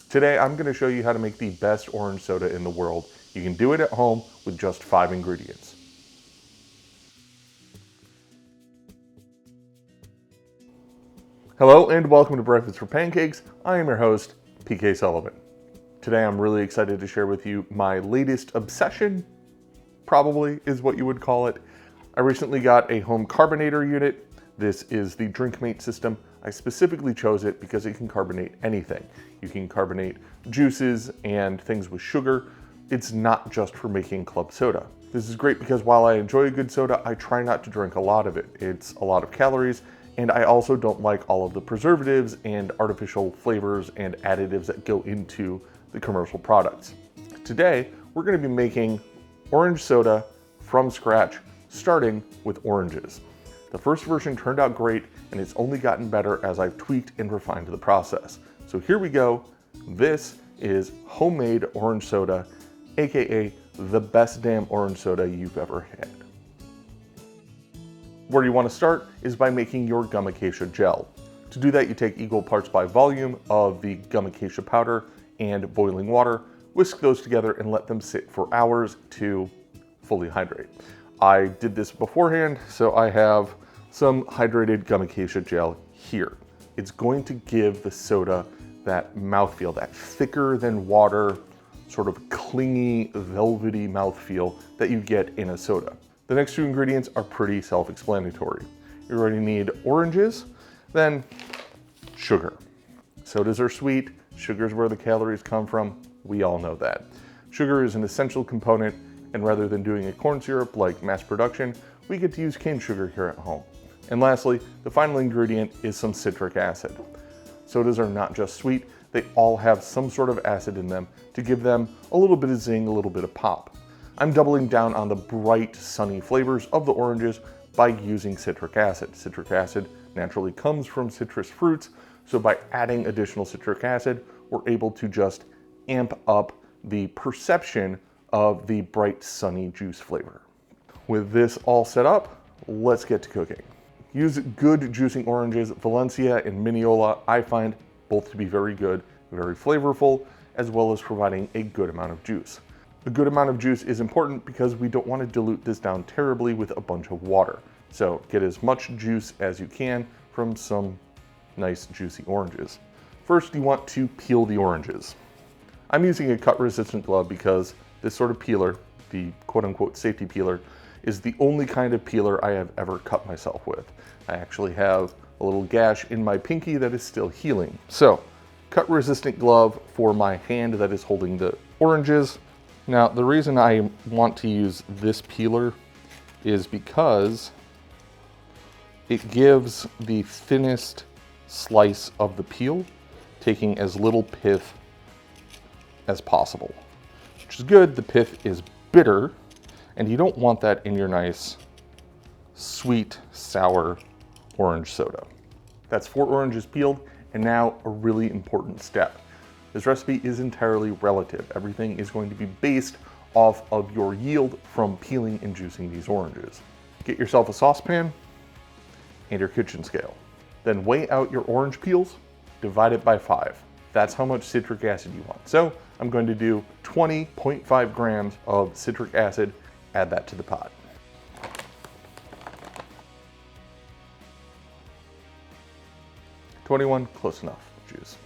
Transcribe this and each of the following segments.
Today I'm going to show you how to make the best orange soda in the world. You can do it at home with just 5 ingredients. Hello and welcome to Breakfast for Pancakes. I am your host, PK Sullivan. Today I'm really excited to share with you my latest obsession, probably is what you would call it. I recently got a home carbonator unit. This is the DrinkMate system. I specifically chose it because it can carbonate anything. You can carbonate juices and things with sugar. It's not just for making club soda. This is great because while I enjoy a good soda, I try not to drink a lot of it. It's a lot of calories, and I also don't like all of the preservatives and artificial flavors and additives that go into the commercial products. Today, we're going to be making orange soda from scratch, starting with oranges. The first version turned out great, and it's only gotten better as I've tweaked and refined the process. So here we go. This is homemade orange soda, aka the best damn orange soda you've ever had. Where you want to start is by making your gum acacia gel. To do that, you take equal parts by volume of the gum acacia powder and boiling water, whisk those together and let them sit for hours to fully hydrate. I did this beforehand, so I have some hydrated gum acacia gel here. It's going to give the soda that mouthfeel, that thicker than water, sort of clingy, velvety mouthfeel that you get in a soda. The next two ingredients are pretty self-explanatory. You're going to need oranges, then sugar. Sodas are sweet, sugar is where the calories come from. We all know that. Sugar is an essential component, and rather than doing a corn syrup like mass production, we get to use cane sugar here at home. And lastly, the final ingredient is some citric acid. Sodas are not just sweet, they all have some sort of acid in them to give them a little bit of zing, a little bit of pop. I'm doubling down on the bright, sunny flavors of the oranges by using citric acid. Citric acid naturally comes from citrus fruits, so by adding additional citric acid, we're able to just amp up the perception of the bright, sunny juice flavor. With this all set up, let's get to cooking. Use good juicing oranges. Valencia and Mineola I find both to be very good, very flavorful, as well as providing a good amount of juice. A good amount of juice is important because we don't want to dilute this down terribly with a bunch of water. So get as much juice as you can from some nice juicy oranges. First, you want to peel the oranges. I'm using a cut-resistant glove because this sort of peeler, the quote-unquote safety peeler, is the only kind of peeler I have ever cut myself with. I actually have a little gash in my pinky that is still healing. So, cut-resistant glove for my hand that is holding the oranges. Now, the reason I want to use this peeler is because it gives the thinnest slice of the peel, taking as little pith as possible. Which is good. The pith is bitter, and you don't want that in your nice, sweet, sour orange soda. That's 4 oranges peeled, and now a really important step. This recipe is entirely relative. Everything is going to be based off of your yield from peeling and juicing these oranges. Get yourself a saucepan and your kitchen scale. Then weigh out your orange peels, divide it by 5. That's how much citric acid you want. So I'm going to do 20.5 grams of citric acid, add that to the pot. $21, close enough, juice.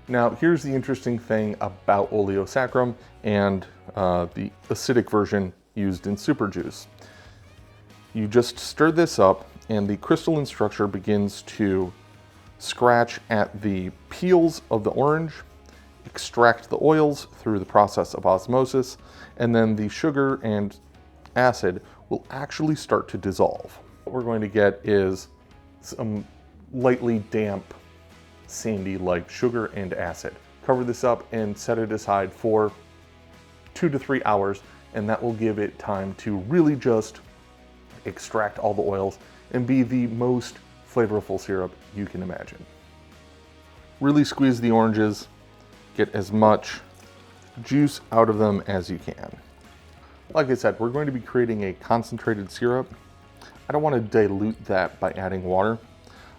Now, here's the interesting thing about oleosaccharum and the acidic version used in super juice. You just stir this up and the crystalline structure begins to scratch at the peels of the orange, extract the oils through the process of osmosis, and then the sugar and acid will actually start to dissolve. What we're going to get is some lightly damp, sandy-like sugar and acid. Cover this up and set it aside for 2 to 3 hours, and that will give it time to really just extract all the oils and be the most flavorful syrup you can imagine. Really squeeze the oranges, get as much juice out of them as you can. Like I said, we're going to be creating a concentrated syrup. I don't want to dilute that by adding water.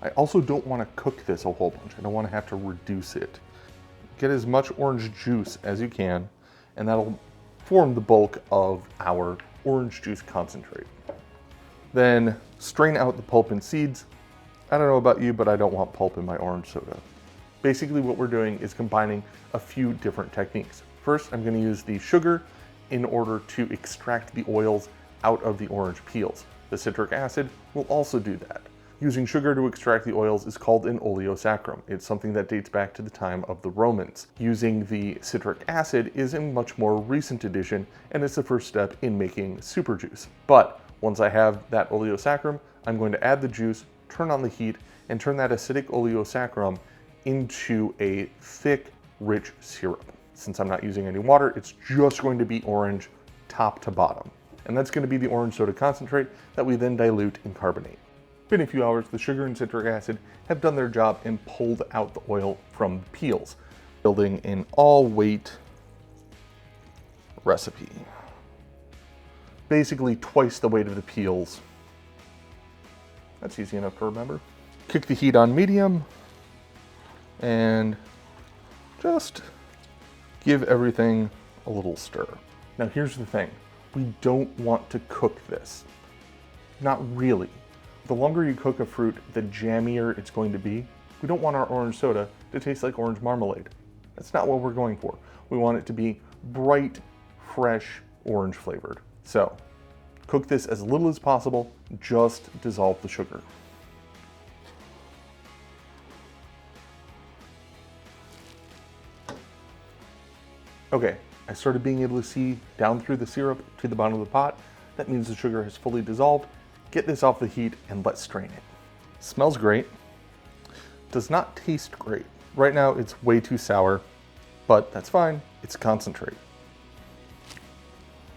I also don't want to cook this a whole bunch. I don't want to have to reduce it. Get as much orange juice as you can, and that'll form the bulk of our orange juice concentrate. Then strain out the pulp and seeds. I don't know about you, but I don't want pulp in my orange soda. Basically what we're doing is combining a few different techniques. First, I'm going to use the sugar in order to extract the oils out of the orange peels. The citric acid will also do that. Using sugar to extract the oils is called an oleosaccharum. It's something that dates back to the time of the Romans. Using the citric acid is a much more recent addition, and it's the first step in making super juice. But once I have that oleosaccharum, I'm going to add the juice, turn on the heat, and turn that acidic oleosaccharum into a thick, rich syrup. Since I'm not using any water, it's just going to be orange top to bottom. And that's going to be the orange soda concentrate that we then dilute and carbonate. Been a few hours, the sugar and citric acid have done their job and pulled out the oil from the peels, building an all-weight recipe. Basically twice the weight of the peels. That's easy enough to remember. Kick the heat on medium and just give everything a little stir. Now here's the thing, we don't want to cook this. Not really. The longer you cook a fruit, the jammier it's going to be. We don't want our orange soda to taste like orange marmalade. That's not what we're going for. We want it to be bright, fresh, orange flavored. So, cook this as little as possible, just dissolve the sugar. Okay, I started being able to see down through the syrup to the bottom of the pot. That means the sugar has fully dissolved. Get this off the heat and let's strain it. Smells great. Does not taste great. Right now it's way too sour, but that's fine, it's concentrate.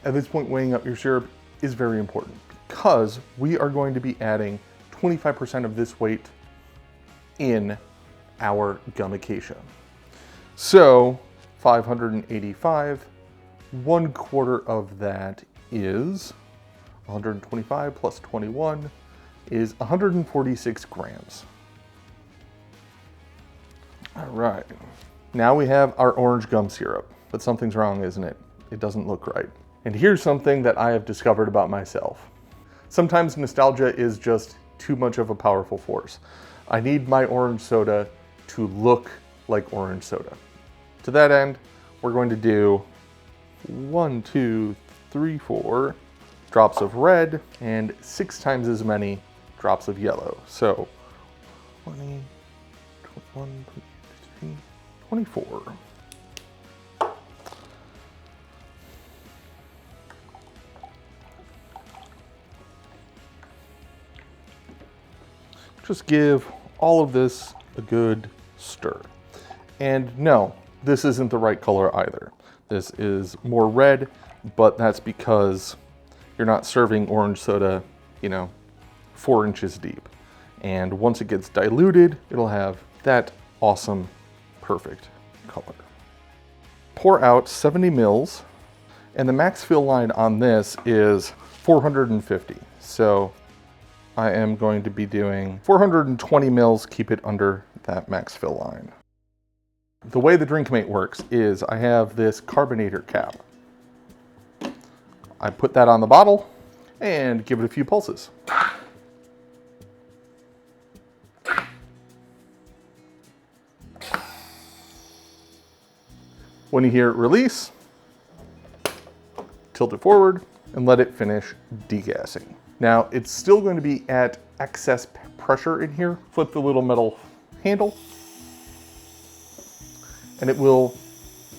At this point, weighing up your syrup is very important because we are going to be adding 25% of this weight in our gum acacia. So 585, 1/4 of that is 125 plus 21 is 146 grams. All right, now we have our orange gum syrup, but something's wrong, isn't it? It doesn't look right. And here's something that I have discovered about myself. Sometimes nostalgia is just too much of a powerful force. I need my orange soda to look like orange soda. To that end, we're going to do 1, 2, 3, 4 drops of red and 6 times as many drops of yellow. So 20, 21, 23, 24. Just give all of this a good stir. And no, this isn't the right color either. This is more red, but that's because you're not serving orange soda, 4 inches deep. And once it gets diluted, it'll have that awesome, perfect color. Pour out 70 mils, and the max fill line on this is 450. So I am going to be doing 420 mils, keep it under that max fill line. The way the DrinkMate works is I have this carbonator cap. I put that on the bottle and give it a few pulses. When you hear it release, tilt it forward and let it finish degassing. Now it's still going to be at excess pressure in here. Flip the little metal handle and it will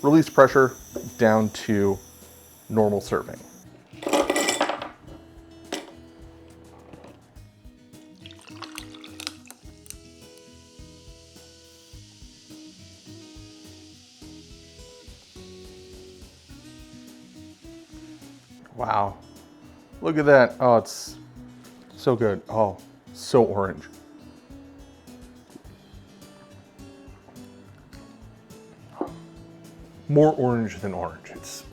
release pressure down to normal serving. Wow, look at that. Oh, it's so good. Oh, so orange. More orange than orange. It's,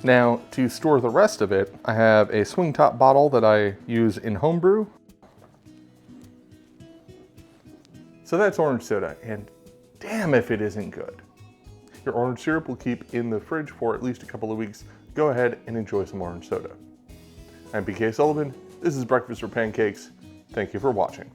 Now, to store the rest of it, I have a swing top bottle that I use in homebrew. So that's orange soda, and damn if it isn't good. Your orange syrup will keep in the fridge for at least a couple of weeks. Go ahead and enjoy some orange soda. I'm PK Sullivan. This is Breakfast or Pancakes. Thank you for watching.